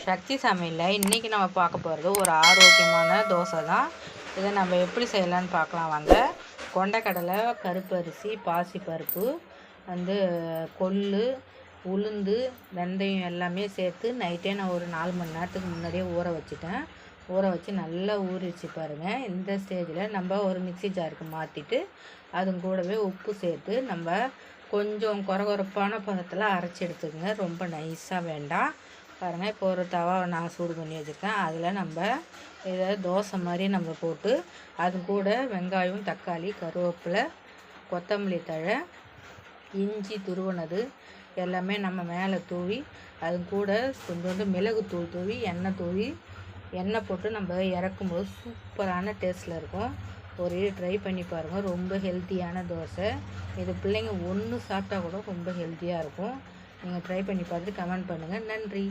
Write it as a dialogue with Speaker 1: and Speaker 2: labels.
Speaker 1: சக்தி சமையலில் இன்றைக்கி நம்ம பார்க்க போகிறது ஒரு ஆரோக்கியமான தோசை தான். இதை நம்ம எப்படி செய்யலான்னு பார்க்கலாம் வாங்க. கொண்டைக்கடலை, கருப்பரிசி, பாசிப்பருப்பு, கொள்ளு, உளுந்து, வெந்தயம் எல்லாமே சேர்த்து நைட்டே நான் ஒரு 4 மணி நேரத்துக்கு முன்னாடியே ஊற வச்சுட்டேன். ஊற வச்சு நல்லா ஊறிச்சு பாருங்கள். இந்த ஸ்டேஜில் நம்ம ஒரு மிக்சி ஜாருக்கு மாற்றிட்டு அது கூடவே உப்பு சேர்த்து நம்ம கொஞ்சம் கொரகொரப்பான பதத்தில் அரைச்சி எடுத்துக்கோங்க. ரொம்ப நைஸாக வேண்டாம். பாருங்கள், இப்போ ஒரு தவா நான் சூடு பண்ணி வச்சுருக்கேன். அதில் நம்ம இதை தோசை மாதிரி நம்ம போட்டு அது கூட வெங்காயம், தக்காளி, கருவேப்பிலை, கொத்தமல்லி தழை, இஞ்சி துருவனது எல்லாமே நம்ம மேலே தூவி அது கூட கொஞ்சோண்டு மிளகுத்தூள் தூவி எண்ணெய் போட்டு நம்ம இறக்கும்போது சூப்பரான டேஸ்ட்டில் இருக்கும். ஒரு ட்ரை பண்ணி பாருங்கள். ரொம்ப ஹெல்த்தியான தோசை இது. பிள்ளைங்க ஒன்று சாப்பிட்டா கூட ரொம்ப ஹெல்த்தியாக இருக்கும். நீங்கள் ட்ரை பண்ணி பார்த்துட்டு கமெண்ட் பண்ணுங்கள். நன்றி.